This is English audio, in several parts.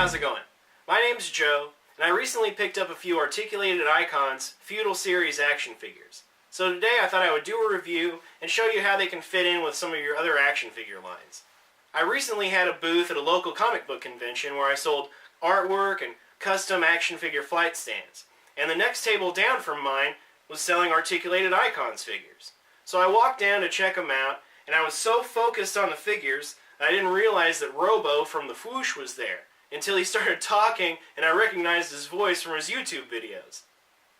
how's it going? My name's Joe, and I recently picked up a few Articulated Icons Feudal series action figures. So today I thought I would do a review and show you how they can fit in with some of your other action figure lines. I recently had a booth at a local comic book convention where I sold artwork and custom action figure flight stands. And the next table down from mine was selling Articulated Icons figures. So I walked down to check them out, and I was so focused on the figures that I didn't realize that Robo from the Fwoosh was there, until he started talking and I recognized his voice from his YouTube videos.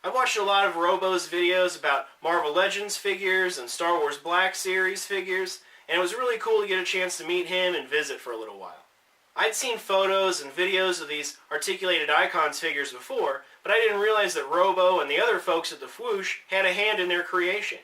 I've watched a lot of Robo's videos about Marvel Legends figures and Star Wars Black Series figures, and it was really cool to get a chance to meet him and visit for a little while. I'd seen photos and videos of these Articulated Icons figures before, but I didn't realize that Robo and the other folks at the Fwoosh had a hand in their creation.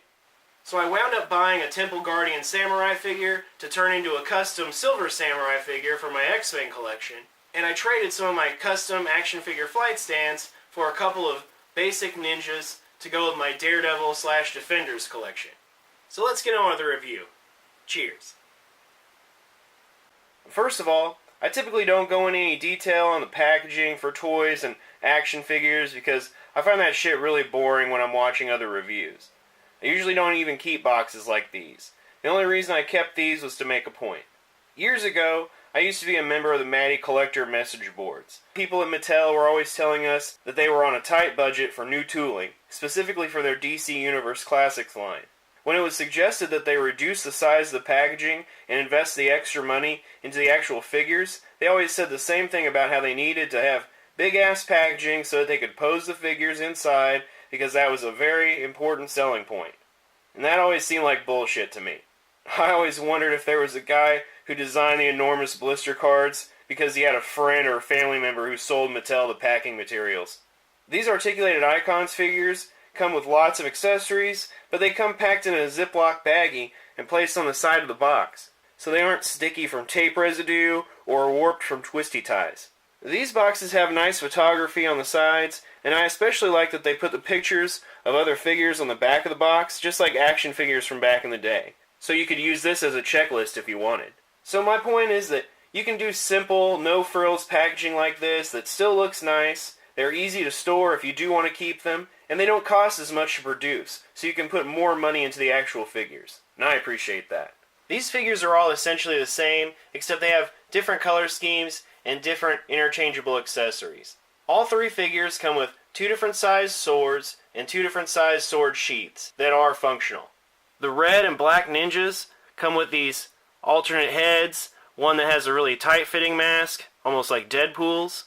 So I wound up buying a Temple Guardian Samaurai figure to turn into a custom Silver Samaurai figure for my X-Men collection, and I traded some of my custom action figure flight stands for a couple of basic ninjas to go with my Daredevil / Defenders collection. So let's get on with the review. Cheers. First of all, I typically don't go into any detail on the packaging for toys and action figures because I find that shit really boring when I'm watching other reviews. I usually don't even keep boxes like these. The only reason I kept these was to make a point. Years ago, I used to be a member of the Matty Collector message boards. People at Mattel were always telling us that they were on a tight budget for new tooling, specifically for their DC Universe Classics line. When it was suggested that they reduce the size of the packaging and invest the extra money into the actual figures, they always said the same thing about how they needed to have big-ass packaging so that they could pose the figures inside because that was a very important selling point. And that always seemed like bullshit to me. I always wondered if there was a guy who designed the enormous blister cards because he had a friend or a family member who sold Mattel the packing materials. These Articulated Icons figures come with lots of accessories, but they come packed in a Ziploc baggie and placed on the side of the box, so they aren't sticky from tape residue or warped from twisty ties. These boxes have nice photography on the sides, and I especially like that they put the pictures of other figures on the back of the box, just like action figures from back in the day. So you could use this as a checklist if you wanted. So my point is that you can do simple, no-frills packaging like this that still looks nice, they're easy to store if you do want to keep them, and they don't cost as much to produce, so you can put more money into the actual figures. And I appreciate that. These figures are all essentially the same, except they have different color schemes and different interchangeable accessories. All three figures come with 2 different sized swords and 2 different sized sword sheaths that are functional. The red and black ninjas come with these alternate heads, one that has a really tight-fitting mask, almost like Deadpool's,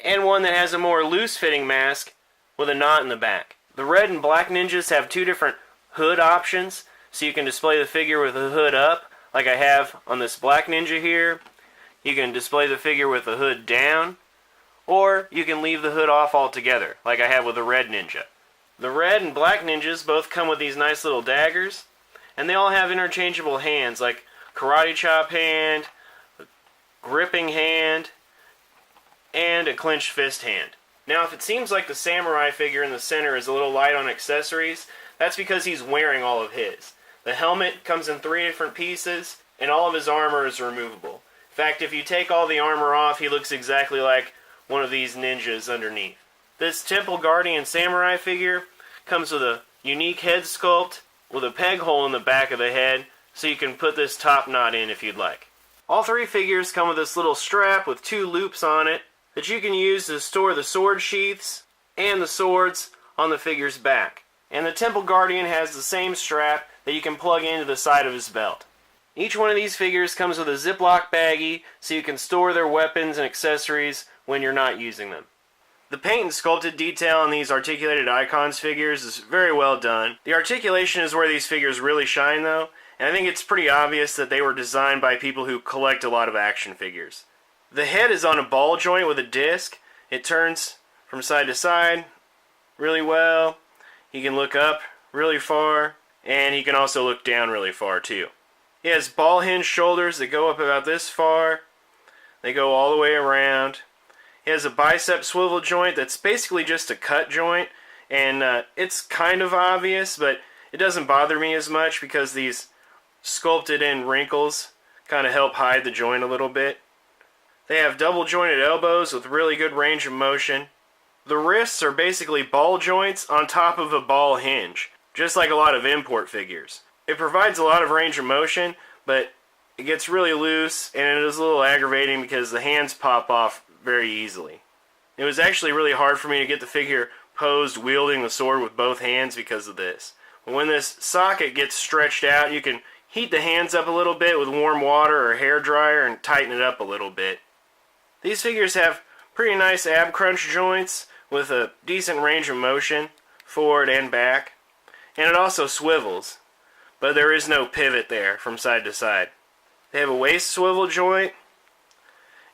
and one that has a more loose-fitting mask with a knot in the back. The red and black ninjas have 2 different hood options, so you can display the figure with the hood up, like I have on this black ninja here. You can display the figure with the hood down, or you can leave the hood off altogether, like I have with the red ninja. The red and black ninjas both come with these nice little daggers, and they all have interchangeable hands, like karate chop hand, a gripping hand, and a clenched fist hand. Now, if it seems like the Samaurai figure in the center is a little light on accessories, that's because he's wearing all of his. The helmet comes in 3 different pieces, and all of his armor is removable. In fact, if you take all the armor off, he looks exactly like one of these ninjas underneath. This Temple Guardian Samaurai figure comes with a unique head sculpt with a peg hole in the back of the head, so you can put this top knot in if you'd like. All 3 figures come with this little strap with 2 loops on it that you can use to store the sword sheaths and the swords on the figure's back. And the Temple Guardian has the same strap that you can plug into the side of his belt. Each one of these figures comes with a Ziploc baggie so you can store their weapons and accessories when you're not using them. The painted sculpted detail on these Articulated Icons figures is very well done. The articulation is where these figures really shine though, and I think it's pretty obvious that they were designed by people who collect a lot of action figures. The head is on a ball joint with a disc. It turns from side to side really well. He can look up really far, and he can also look down really far too. He has ball hinge shoulders that go up about this far. They go all the way around. He has a bicep swivel joint that's basically just a cut joint, and it's kind of obvious, but it doesn't bother me as much because these sculpted in wrinkles kind of help hide the joint a little bit. They have double jointed elbows with really good range of motion. The wrists are basically ball joints on top of a ball hinge, just like a lot of import figures. It provides a lot of range of motion, but it gets really loose, and it is a little aggravating because the hands pop off very easily. It was actually really hard for me to get the figure posed wielding the sword with both hands because of this. But when this socket gets stretched out, you can heat the hands up a little bit with warm water or hair dryer and tighten it up a little bit. These figures have pretty nice ab crunch joints with a decent range of motion, forward and back. And it also swivels, but there is no pivot there from side to side. They have a waist swivel joint,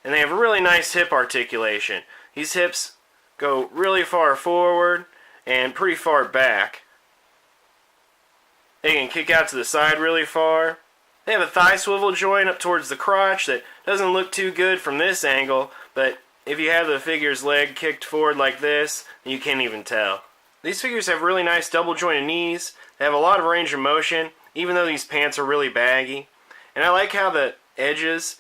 and they have a really nice hip articulation. These hips go really far forward and pretty far back. They can kick out to the side really far. They have a thigh swivel joint up towards the crotch that doesn't look too good from this angle, but if you have the figure's leg kicked forward like this, you can't even tell. These figures have really nice double jointed knees. They have a lot of range of motion, even though these pants are really baggy. And I like how the edges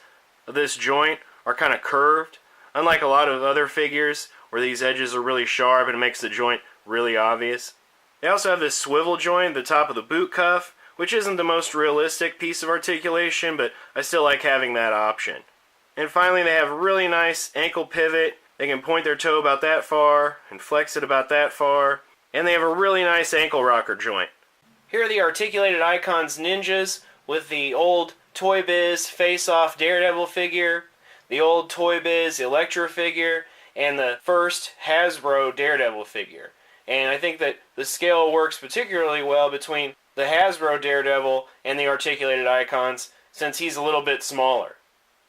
of this joint are kind of curved, unlike a lot of other figures where these edges are really sharp and it makes the joint really obvious. They also have this swivel joint at the top of the boot cuff, which isn't the most realistic piece of articulation, but I still like having that option. And finally, they have a really nice ankle pivot. They can point their toe about that far and flex it about that far. And they have a really nice ankle rocker joint. Here are the Articulated Icons ninjas with the old Toy Biz Face-Off Daredevil figure, the old Toy Biz Elektra figure, and the first Hasbro Daredevil figure. And I think that the scale works particularly well between the Hasbro Daredevil and the Articulated Icons, since he's a little bit smaller.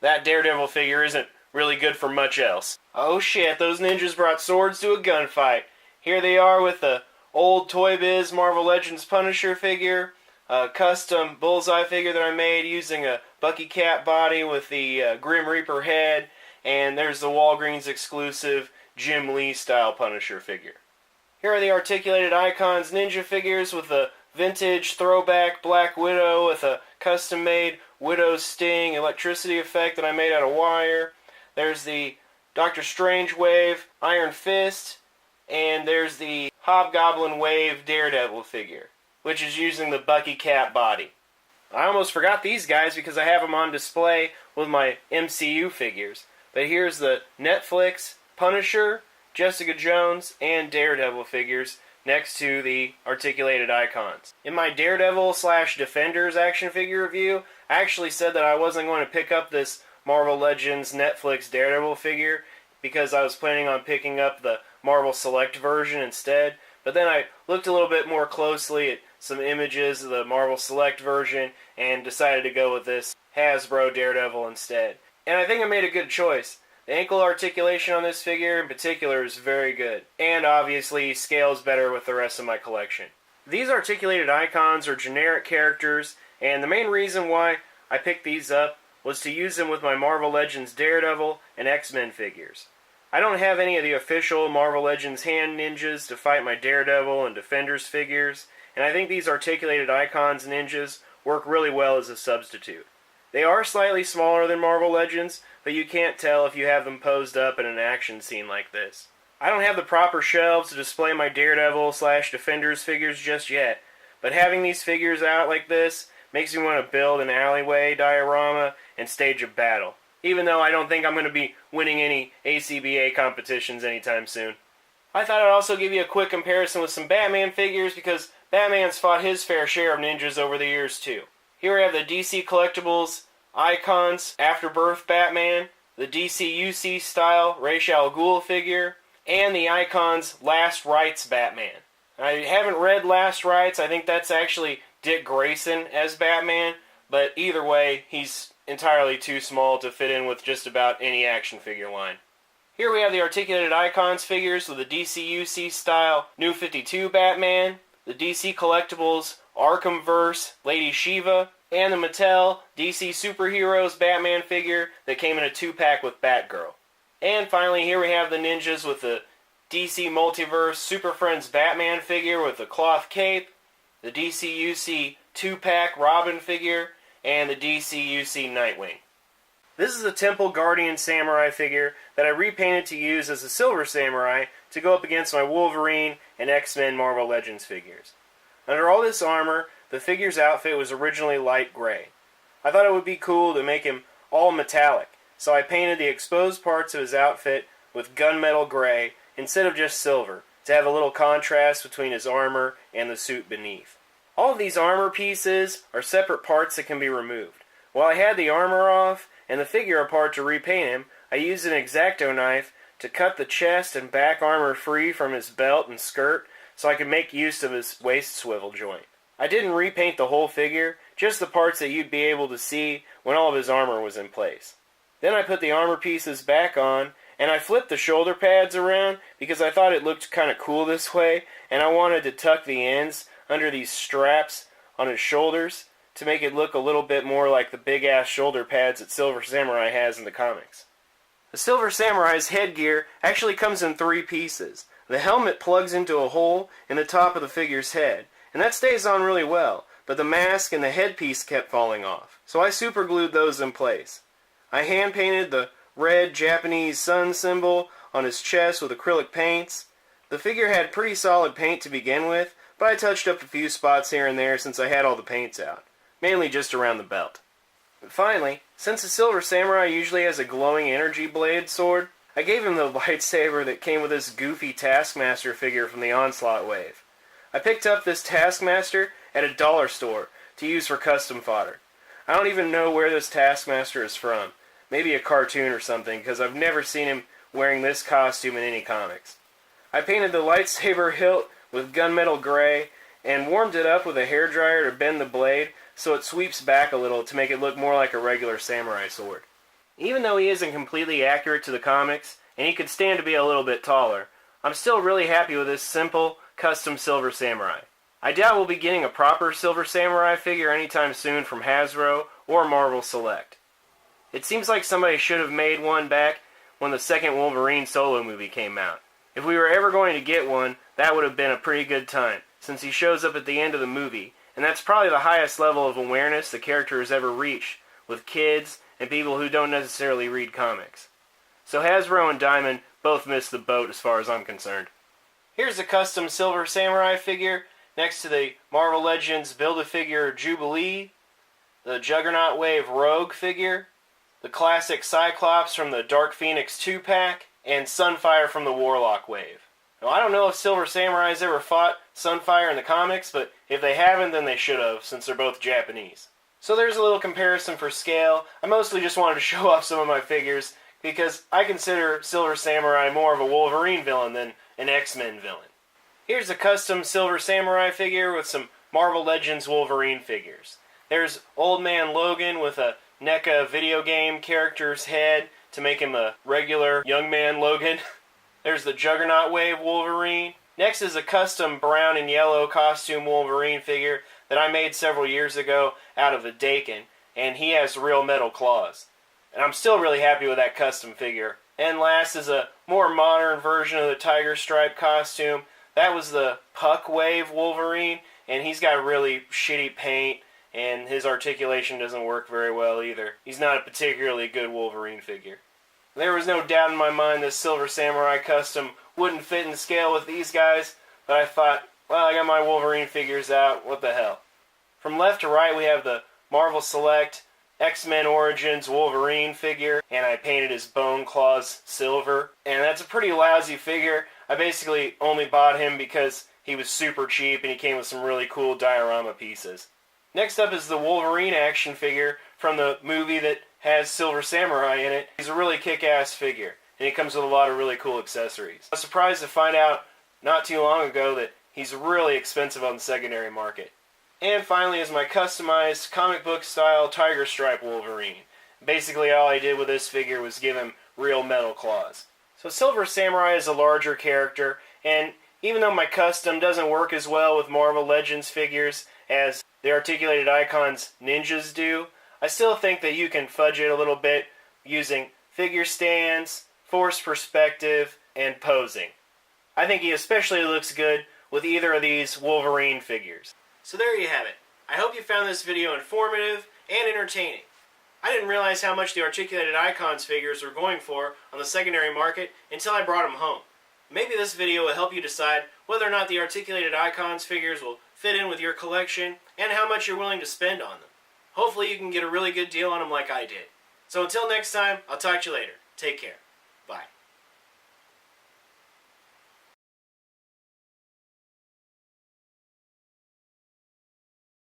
That Daredevil figure isn't really good for much else. Oh shit, those ninjas brought swords to a gunfight. Here they are with the old Toy Biz Marvel Legends Punisher figure, a custom Bullseye figure that I made using a Bucky Cat body with the Grim Reaper head, and there's the Walgreens exclusive Jim Lee style Punisher figure. Here are the Articulated Icons ninja figures with the vintage throwback Black Widow with a custom-made Widow's Sting electricity effect that I made out of wire. There's the Doctor Strange Wave Iron Fist, and there's the Hobgoblin Wave Daredevil figure, which is using the Bucky Cat body. I almost forgot these guys because I have them on display with my MCU figures. But here's the Netflix Punisher, Jessica Jones, and Daredevil figures next to the Articulated Icons. In my Daredevil/Defenders action figure review, I actually said that I wasn't going to pick up this Marvel Legends Netflix Daredevil figure because I was planning on picking up the Marvel Select version instead. But then I looked a little bit more closely at some images of the Marvel Select version and decided to go with this Hasbro Daredevil instead. And I think I made a good choice. The ankle articulation on this figure in particular is very good, and obviously scales better with the rest of my collection. These Articulated Icons are generic characters, and the main reason why I picked these up was to use them with my Marvel Legends Daredevil and X-Men figures. I don't have any of the official Marvel Legends hand ninjas to fight my Daredevil and Defenders figures, and I think these Articulated Icons ninjas work really well as a substitute. They are slightly smaller than Marvel Legends, but you can't tell if you have them posed up in an action scene like this. I don't have the proper shelves to display my Daredevil/Defenders figures just yet, but having these figures out like this makes me want to build an alleyway diorama and stage a battle, even though I don't think I'm going to be winning any ACBA competitions anytime soon. I thought I'd also give you a quick comparison with some Batman figures because Batman's fought his fair share of ninjas over the years too. Here we have the DC Collectibles Icons Afterbirth Batman, the DC UC style Ra's al Ghul figure, and the Icons Last Rites Batman. I haven't read Last Rites. I think that's actually Dick Grayson as Batman, but either way, he's entirely too small to fit in with just about any action figure line. Here we have the Articulated Icons figures with the DC UC style New 52 Batman, the DC Collectibles Arkhamverse Lady Shiva, and the Mattel DC Superheroes Batman figure that came in a 2-pack with Batgirl. And finally, here we have the ninjas with the DC Multiverse Super Friends Batman figure with the cloth cape, the DC UC 2-pack Robin figure, and the DC UC Nightwing. This is a Temple Guardian Samurai figure that I repainted to use as a Silver Samurai to go up against my Wolverine and X-Men Marvel Legends figures. Under all this armor, the figure's outfit was originally light gray. I thought it would be cool to make him all metallic, so I painted the exposed parts of his outfit with gunmetal gray instead of just silver, to have a little contrast between his armor and the suit beneath. All of these armor pieces are separate parts that can be removed. While I had the armor off and the figure apart to repaint him, I used an X-Acto knife to cut the chest and back armor free from his belt and skirt so I could make use of his waist swivel joint. I didn't repaint the whole figure, just the parts that you'd be able to see when all of his armor was in place. Then I put the armor pieces back on, and I flipped the shoulder pads around because I thought it looked kind of cool this way, and I wanted to tuck the ends under these straps on his shoulders to make it look a little bit more like the big-ass shoulder pads that Silver Samurai has in the comics. The Silver Samurai's headgear actually comes in 3 pieces. The helmet plugs into a hole in the top of the figure's head, and that stays on really well, but the mask and the headpiece kept falling off, so I superglued those in place. I hand-painted the red Japanese sun symbol on his chest with acrylic paints. The figure had pretty solid paint to begin with, but I touched up a few spots here and there since I had all the paints out, mainly just around the belt. But finally, since the Silver Samurai usually has a glowing energy blade sword, I gave him the lightsaber that came with this goofy Taskmaster figure from the Onslaught wave. I picked up this Taskmaster at a dollar store to use for custom fodder. I don't even know where this Taskmaster is from. Maybe a cartoon or something, because I've never seen him wearing this costume in any comics. I painted the lightsaber hilt with gunmetal gray and warmed it up with a hairdryer to bend the blade so it sweeps back a little to make it look more like a regular samurai sword. Even though he isn't completely accurate to the comics, and he could stand to be a little bit taller, I'm still really happy with this simple, custom Silver Samurai. I doubt we'll be getting a proper Silver Samurai figure anytime soon from Hasbro or Marvel Select. It seems like somebody should have made one back when the second Wolverine solo movie came out. If we were ever going to get one, that would have been a pretty good time, since he shows up at the end of the movie, and that's probably the highest level of awareness the character has ever reached, with kids and people who don't necessarily read comics. So Hasbro and Diamond both missed the boat as far as I'm concerned. Here's a custom Silver Samurai figure next to the Marvel Legends Build-A-Figure Jubilee, the Juggernaut Wave Rogue figure, the classic Cyclops from the Dark Phoenix 2-pack, and Sunfire from the Warlock Wave. Now, I don't know if Silver Samurai's ever fought Sunfire in the comics, but if they haven't, then they should have, since they're both Japanese. So there's a little comparison for scale. I mostly just wanted to show off some of my figures, because I consider Silver Samurai more of a Wolverine villain than an X-Men villain. Here's a custom Silver Samurai figure with some Marvel Legends Wolverine figures. There's Old Man Logan with a NECA video game character's head to make him a regular young man Logan. There's the Juggernaut Wave Wolverine. Next is a custom brown and yellow costume Wolverine figure that I made several years ago out of a Dakin, and he has real metal claws. And I'm still really happy with that custom figure. And last is a more modern version of the Tiger Stripe costume. That was the Puck Wave Wolverine, and he's got really shitty paint, and his articulation doesn't work very well either. He's not a particularly good Wolverine figure. There was no doubt in my mind this Silver Samurai custom wouldn't fit in scale with these guys, but I thought, well, I got my Wolverine figures out, what the hell. From left to right we have the Marvel Select X-Men Origins Wolverine figure, and I painted his bone claws silver, and that's a pretty lousy figure. I basically only bought him because he was super cheap and he came with some really cool diorama pieces. Next up is the Wolverine action figure from the movie that has Silver Samurai in it. He's a really kick-ass figure, and he comes with a lot of really cool accessories. I was surprised to find out not too long ago that he's really expensive on the secondary market. And finally is my customized comic book style Tiger Stripe Wolverine. Basically all I did with this figure was give him real metal claws. So Silver Samurai is a larger character, and even though my custom doesn't work as well with Marvel Legends figures as the articulated icons ninjas do, I still think that you can fudge it a little bit using figure stands, forced perspective, and posing. I think he especially looks good with either of these Wolverine figures. So there you have it. I hope you found this video informative and entertaining. I didn't realize how much the articulated icons figures were going for on the secondary market until I brought them home. Maybe this video will help you decide whether or not the articulated icons figures will fit in with your collection and how much you're willing to spend on them. Hopefully you can get a really good deal on them like I did. So until next time, I'll talk to you later. Take care. Bye.